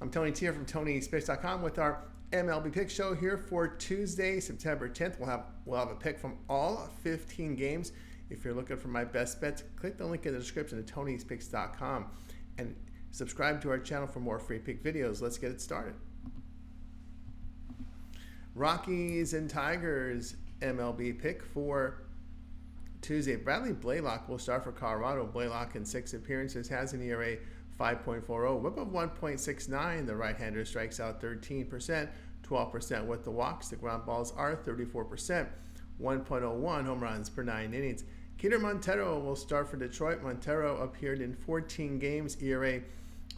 I'm Tony T here from TonySpace.com with our MLB pick show here for Tuesday, September 10th. We'll have a pick from all 15 games. If you're looking for my best bets, click the link in the description at TonySpace.com and subscribe to our channel for more free pick videos. Let's get it started. Rockies and Tigers MLB pick for Tuesday. Bradley Blaylock will start for Colorado. Blaylock in 6 appearances has an ERA 5.40, whip of 1.69. The right-hander strikes out 13%, 12% with the walks. The ground balls are 34%, 1.01 home runs per 9 innings. Keter Montero will start for Detroit. Montero appeared in 14 games, ERA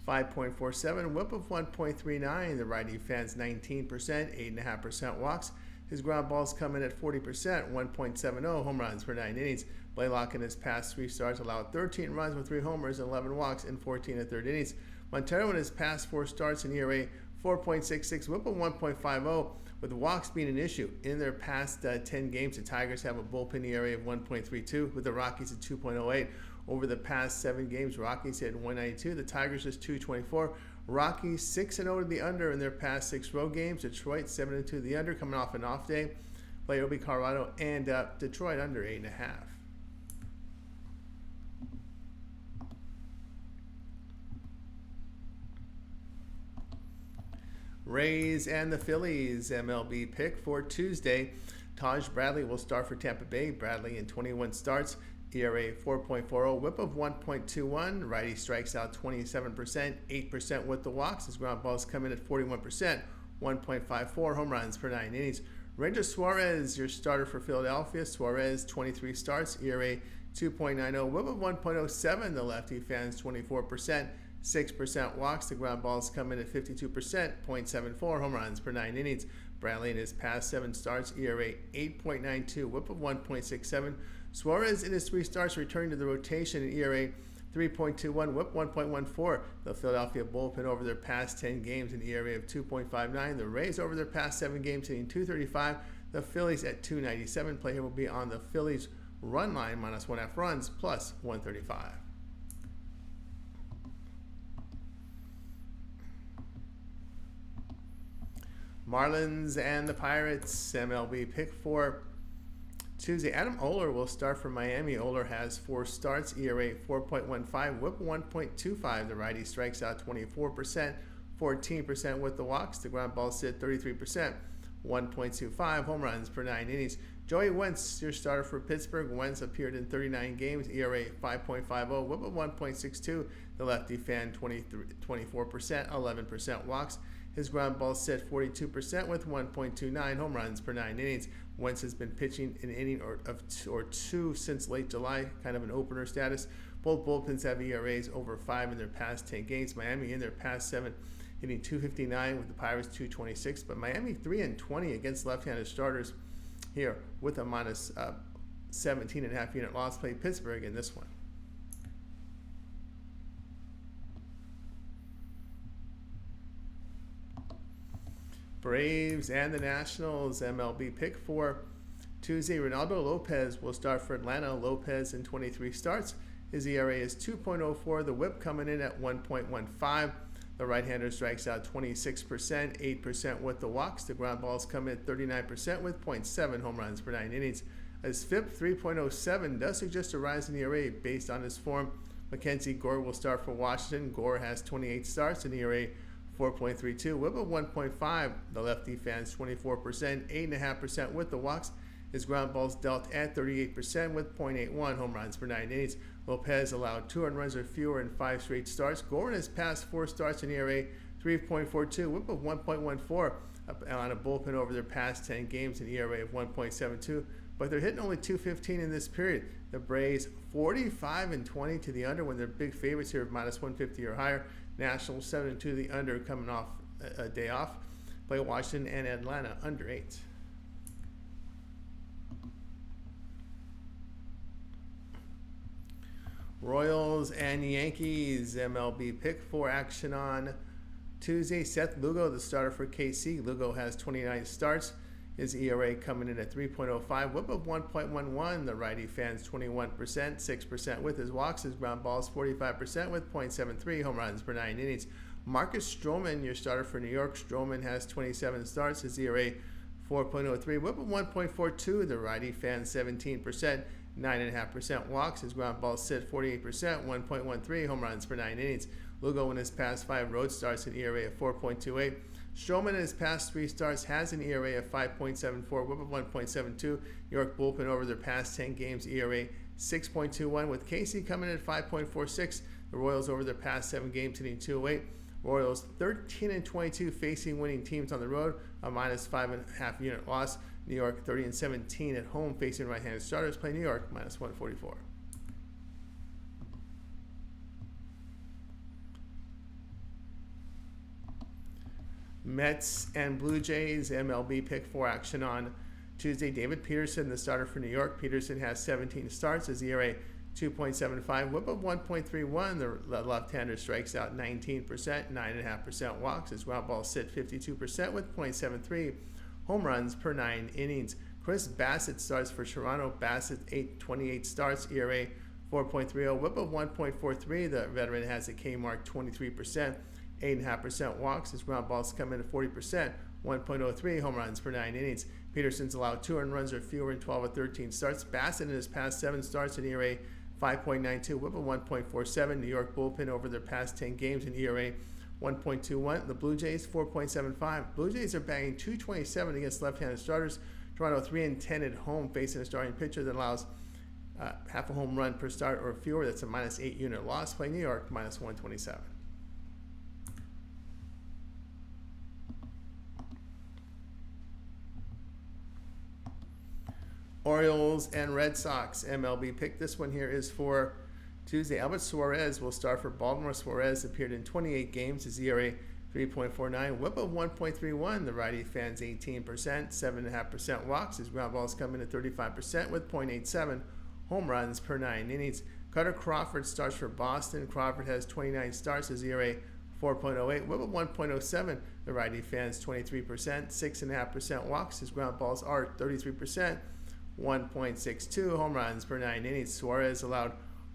5.47, whip of 1.39. The righty fans 19%, 8.5% walks. His ground balls come in at 40%, 1.70 home runs per 9 innings. Blaylock in his past 3 starts allowed 13 runs with 3 homers and 11 walks in 14 1/3 innings. Montero in his past 4 starts in ERA 4.66, whip of 1.50, with walks being an issue. In their past 10 games, the Tigers have a bullpen ERA of 1.32, with the Rockies at 2.08. Over the past 7 games, Rockies hit 192, the Tigers just 224. Rockies 6-0 to the under in their past 6 road games. Detroit 7-2 to the under, coming off an off day. Play will be Colorado and Detroit under 8.5. Rays and the Phillies MLB pick for Tuesday. Taj Bradley will start for Tampa Bay. Bradley in 21 starts, ERA 4.40, whip of 1.21. Righty strikes out 27%, 8% with the walks. His ground balls come in at 41%, 1.54 home runs per 9 innings. Ranger Suarez, your starter for Philadelphia. Suarez, 23 starts, ERA 2.90, whip of 1.07. The lefty fans 24%, 6% walks. The ground balls come in at 52%, 0.74 home runs per 9 innings. Bradley in his past 7 starts, ERA 8.92, whip of 1.67. Suarez in his 3 starts returning to the rotation, an ERA 3.21, whip 1.14. The Philadelphia bullpen over their past 10 games, an ERA of 2.59. The Rays over their past 7 games, hitting 235. The Phillies at 297. Play here will be on the Phillies run line, -1.5 runs, plus 135. Marlins and the Pirates MLB pick for Tuesday. Adam Oller will start for Miami. Oller has 4 starts, ERA 4.15, whip 1.25. The righty strikes out 24%, 14% with the walks. The ground balls sit 33%, 1.25 home runs per 9 innings. Joey Wentz, your starter for Pittsburgh. Wentz appeared in 39 games, ERA 5.50, whip of 1.62. The lefty fan 24%, 11% walks. His ground balls set 42% with 1.29 home runs per 9 innings. Wentz has been pitching an inning or two since late July, kind of an opener status. Both bullpens have ERAs over 5 in their past 10 games. Miami in their past 7 hitting 259 with the Pirates 226. But Miami 3-20 against left-handed starters here with a minus 17.5 unit loss. Play Pittsburgh in this one. Braves and the Nationals MLB pick for Tuesday. Ronaldo Lopez will start for Atlanta. Lopez in 23 starts. His ERA is 2.04. The whip coming in at 1.15. The right-hander strikes out 26%, 8% with the walks. The ground balls come in at 39% with 0.7 home runs per 9 innings. His FIP 3.07 does suggest a rise in ERA based on his form. Mackenzie Gore will start for Washington. Gore has 28 starts and ERA 4.32, whip of 1.5. The lefty fans 24%, 8.5% with the walks. His ground balls dealt at 38% with 0.81 home runs per 9 innings. Lopez allowed 2 earned runs or fewer in 5 straight starts. Gore in his past 4 starts in ERA 3.42, whip of 1.14 on a bullpen over their past 10 games, an ERA of 1.72. But they're hitting only 215 in this period. The Braves 45-20 to the under when they're big favorites here of -150 or higher. Nationals 7-2 to the under coming off a day off. Play Washington and Atlanta under 8. Royals and Yankees MLB pick for action on Tuesday. Seth Lugo, the starter for KC. Lugo has 29 starts. His ERA coming in at 3.05, whip of 1.11. The righty fans 21%, 6% with his walks. His ground balls 45% with .73 home runs per 9 innings. Marcus Stroman, your starter for New York. Stroman has 27 starts, his ERA 4.03, whip of 1.42. The righty fans 17%, 9.5% walks. His ground balls sit 48%, 1.13 home runs per 9 innings. Lugo in his past 5 road starts an ERA of 4.28. Stroman in his past 3 starts has an ERA of 5.74, whip of 1.72. New York bullpen over their past 10 games ERA 6.21, with Casey coming in at 5.46. The Royals over their past 7 games hitting 208. Royals 13-22 facing winning teams on the road, a minus 5.5 unit loss. New York 30-17 at home facing right-handed starters, play New York minus 144. Mets and Blue Jays MLB pick 4 action on Tuesday. David Peterson, the starter for New York. Peterson has 17 starts, his ERA 2.75, whip of 1.31. The left-hander strikes out 19%, 9.5% walks. His ground balls sit 52% with 0.73 home runs per 9 innings. Chris Bassett starts for Toronto. Bassett 28 starts, ERA 4.30, whip of 1.43. The veteran has a K mark 23%, 8.5% walks. His ground balls come in at 40%, 1.03 home runs per 9 innings. Peterson's allowed 2 earned runs or fewer in 12 of 13 starts. Bassett in his past 7 starts an ERA 5.92, whip of 1.47. New York bullpen over their past 10 games an ERA 1.21. The Blue Jays 4.75. Blue Jays are batting .227 against left-handed starters. Toronto 3-10 at home facing a starting pitcher that allows half a home run per start or fewer. That's a minus 8 unit loss. Play New York minus 127. Orioles and Red Sox MLB pick. This one here is for Tuesday. Albert Suarez will start for Baltimore. Suarez appeared in 28 games. His ERA 3.49, whip of 1.31. The righty fans 18%, 7.5% walks. His ground balls come in at 35% with 0.87 home runs per 9 innings. Cutter Crawford starts for Boston. Crawford has 29 starts. His ERA 4.08, whip of 1.07. The righty fans 23%, 6.5% walks. His ground balls are 33%. 1.62 home runs per 9 innings. Suarez allowed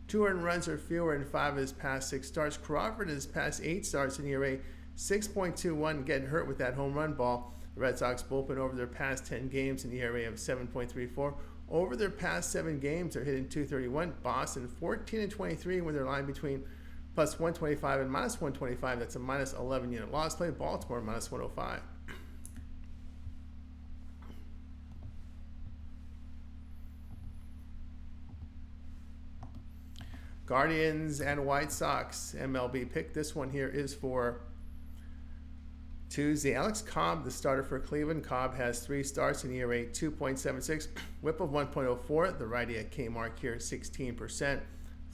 2 earned runs or fewer in 5 of his past 6 starts. Crawford in his past 8 starts in ERA 6.21, getting hurt with that home run ball. The Red Sox bullpen over their past 10 games an ERA of 7.34. Over their past 7 games, they're hitting .231. Boston 14-23 with their line between plus 125 and minus 125. That's a minus 11 unit loss. Play Baltimore minus 105. Guardians and White Sox MLB pick. This one here is for Tuesday. Alex Cobb, the starter for Cleveland. Cobb has 3 starts in ERA 2.76, whip of 1.04. The righty at K mark here 16%,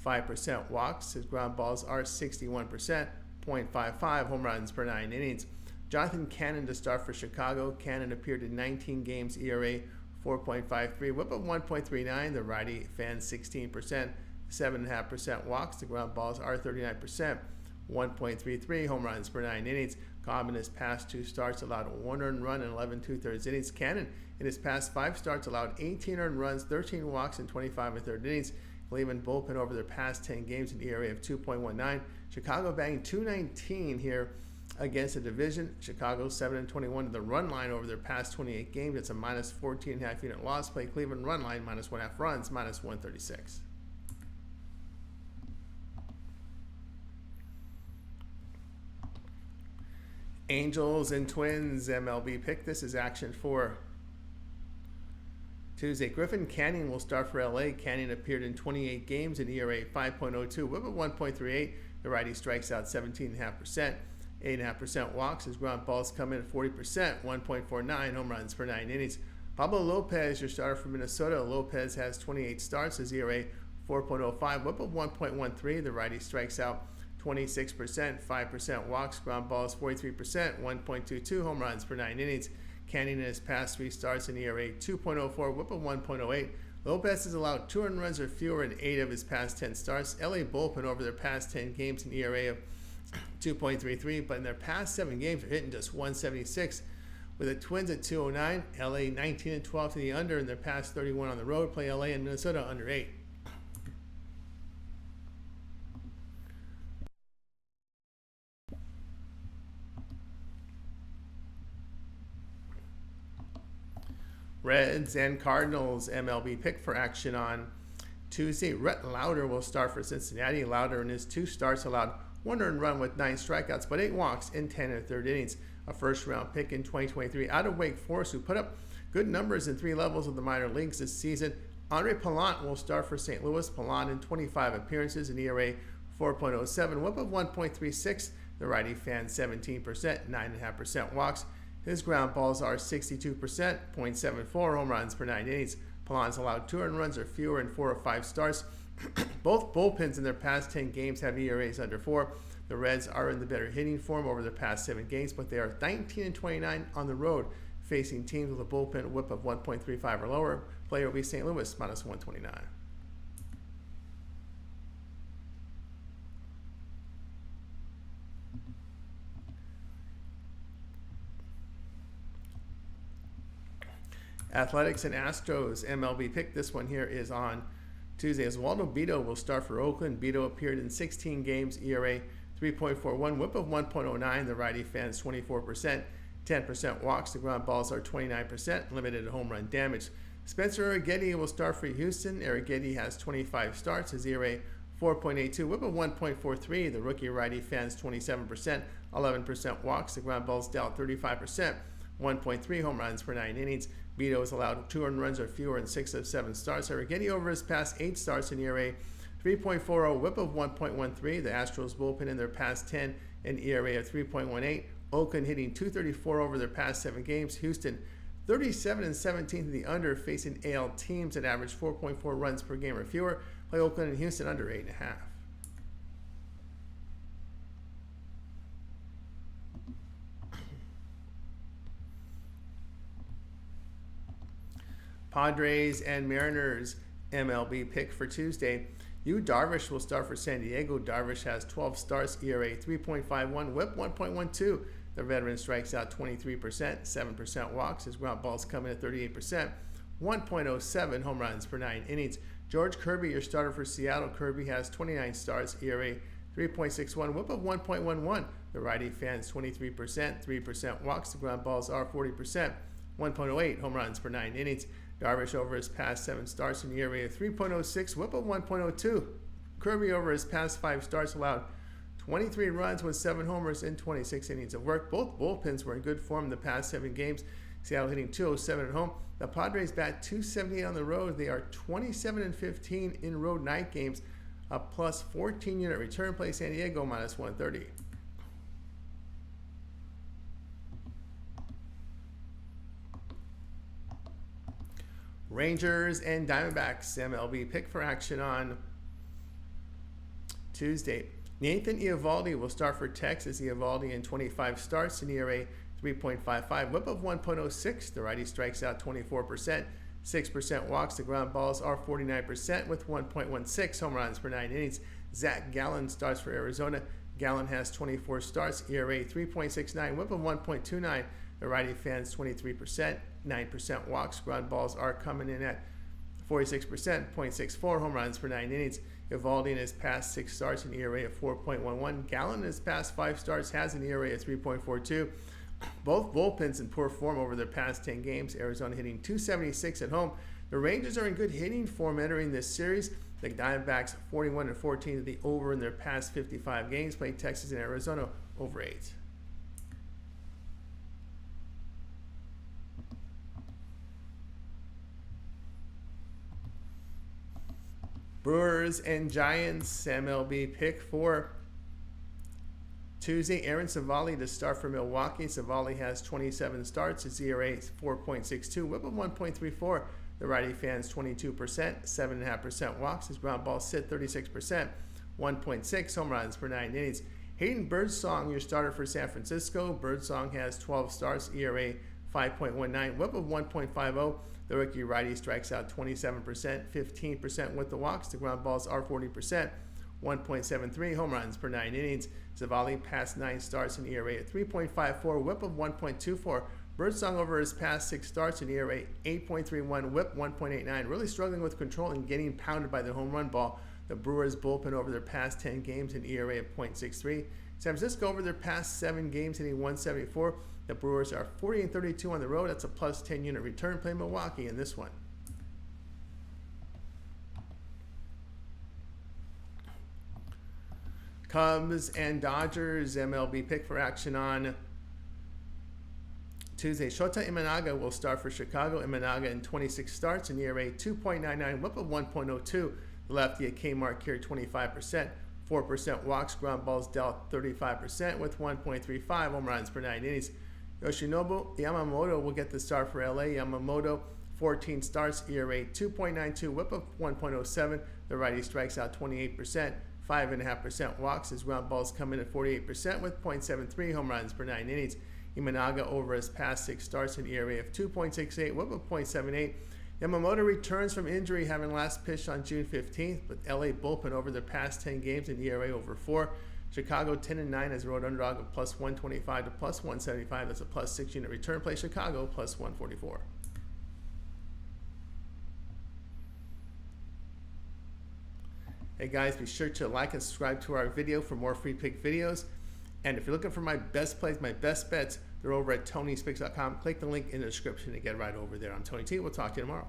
5% walks. His ground balls are 61%, 0.55 home runs per 9 innings. Jonathan Cannon to start for Chicago. Cannon appeared in 19 games, ERA 4.53, whip of 1.39. The righty fans 16%. 7.5% walks. The ground balls are 39%, 1.33 home runs per 9 innings. Cobb in his past 2 starts allowed 1 earned run in 11 2/3 innings. Cannon in his past 5 starts allowed 18 earned runs, 13 walks in 25 1/3 innings. Cleveland bullpen over their past 10 games an ERA of 2.19. Chicago batting .219 here against the division. Chicago 7-21 to the run line over their past 28 games. It's a minus 14.5 unit loss. Play Cleveland run line minus 1.5 runs, minus 136. Angels and Twins MLB pick. This is action for Tuesday. Griffin Canning will start for LA. Canning appeared in 28 games in ERA 5.02, whip of 1.38. The righty strikes out 17.5%, 8.5% walks. His ground balls come in at 40%, 1.49 home runs per 9 innings. Pablo Lopez, your starter for Minnesota. Lopez has 28 starts. His ERA 4.05, whip of 1.13. The righty strikes out 26%, 5% walks. Ground balls 43%, 1.22 home runs per 9 innings. Canning in his past 3 starts in ERA 2.04, whip of 1.08. Lopez has allowed 2 earned runs or fewer in 8 of his past 10 starts. LA bullpen over their past 10 games an ERA of 2.33, but in their past 7 games they're hitting just 176. With the Twins at 209, LA 19-12 to the under in their past 31 on the road. Play LA and Minnesota under 8. Reds and Cardinals MLB pick for action on Tuesday. Rhett Lauder will start for Cincinnati. Lauder in his 2 starts allowed 1 earned run with 9 strikeouts, but 8 walks in 10 1/3 innings. A first-round pick in 2023 out of Wake Forest, who put up good numbers in 3 levels of the minor leagues this season. Andre Pallante will start for St. Louis. Pallante in 25 appearances, an ERA 4.07, whip of 1.36. The righty fans 17%, 9.5% walks. His ground balls are 62%, 0.74 home runs per 9 innings. Pallante's allowed 2 earned runs or fewer in 4 of 5 starts. Both bullpens in their past 10 games have ERAs under 4. The Reds are in the better hitting form over their past 7 games, but they are 19-29 on the road, facing teams with a bullpen whip of 1.35 or lower. Player will be St. Louis, minus 129. Athletics and Astros MLB pick. This one here is on Tuesday. Oswaldo Bido will start for Oakland. Bido appeared in 16 games, ERA 3.41, whip of 1.09. The righty fans 24%, 10% walks. The ground balls are 29%, limited home run damage. Spencer Arrighetti will start for Houston. Arrighetti has 25 starts, his ERA 4.82, whip of 1.43. The rookie righty fans 27%, 11% walks. The ground balls dealt 35%, 1.3 home runs per 9 innings. Bido has allowed 2 earned runs or fewer in 6 of 7 starts. Arrighetti over his past 8 starts in ERA 3.40, whip of 1.13. The Astros bullpen in their past 10 an ERA of 3.18. Oakland hitting 234 over their past 7 games. Houston 37 and 17 to the under, facing AL teams that average 4.4 runs per game or fewer. Play Oakland and Houston under 8.5. Padres and Mariners MLB pick for Tuesday. Yu Darvish will start for San Diego. Darvish has 12 starts, ERA 3.51, whip 1.12. The veteran strikes out 23%, 7% walks. His ground balls come in at 38%, 1.07 home runs per 9 innings. George Kirby, your starter for Seattle. Kirby has 29 starts, ERA 3.61, whip of 1.11. The righty fans 23%, 3% walks. The ground balls are 40%, 1.08 home runs per 9 innings. Darvish over his past 7 starts in the ERA of 3.06, whip of 1.02. Kirby over his past 5 starts allowed 23 runs with 7 homers in 26 innings of work. Both bullpens were in good form in the past 7 games. Seattle hitting 207 at home. The Padres bat 278 on the road. They are 27 and 15 in road night games. A plus 14 unit return. Play San Diego minus 130. Rangers and Diamondbacks MLB pick for action on Tuesday. Nathan Eovaldi will start for Texas. Eovaldi in 25 starts, an ERA 3.55, whip of 1.06. The righty strikes out 24%, 6% walks. The ground balls are 49% with 1.16 home runs per 9 innings. Zach Gallen starts for Arizona. Gallen has 24 starts, ERA 3.69, whip of 1.29. The righty fans 23%, 9% walks. Ground balls are coming in at 46%, 0.64 home runs per 9 innings. Eovaldi in his past 6 starts, an ERA of 4.11. Gallen in his past 5 starts has an ERA of 3.42. Both bullpens in poor form over their past 10 games. Arizona hitting 276 at home. The Rangers are in good hitting form entering this series. The Diamondbacks 41 and 14 to the over in their past 55 games. Playing Texas and Arizona over 8. Brewers and Giants MLB pick for Tuesday. Aaron Civale to start for Milwaukee. Civale has 27 starts. His ERA is 4.62, whip of 1.34. The righty fans 22%, 7.5% walks. His ground balls sit 36%, 1.6 home runs per 9 innings. Hayden Birdsong, your starter for San Francisco. Birdsong has 12 starts, ERA 5.19, whip of 1.50. The rookie righty strikes out 27%, 15% with the walks. The ground balls are 40%, 1.73 home runs per 9 innings. Civale past 9 starts in ERA at 3.54, whip of 1.24. Birdsong over his past 6 starts in ERA 8.31, whip 1.89. Really struggling with control and getting pounded by the home run ball. The Brewers bullpen over their past 10 games in ERA of 0.63. San Francisco over their past 7 games, hitting 174. The Brewers are 40-32 on the road. That's a plus 10 unit return. Play Milwaukee in this one. Cubs and Dodgers MLB pick for action on Tuesday. Shota Imanaga will start for Chicago. Imanaga in 26 starts, an ERA 2.99, whip of 1.02. The lefty at Kmart carried 25%, 4% walks, ground balls dealt 35% with 1.35 home runs per 9 innings. Yoshinobu Yamamoto will get the start for LA. Yamamoto 14 starts, ERA 2.92, whip of 1.07. The righty strikes out 28%. 5.5% walks. His ground balls come in at 48% with 0.73 home runs per 9 innings. Imanaga over his past 6 starts, an ERA of 2.68, whip of 0.78. Yamamoto returns from injury, having last pitched on June 15th, but LA bullpen over their past 10 games, an ERA over 4. Chicago 10-9 as a road underdog of plus 125 to plus 175. That's a plus 6 unit return. Play Chicago plus 144. Hey guys, be sure to like and subscribe to our video for more free pick videos. And if you're looking for my best plays, my best bets, they're over at Tony'sPicks.com. Click the link in the description to get right over there. I'm Tony T. We'll talk to you tomorrow.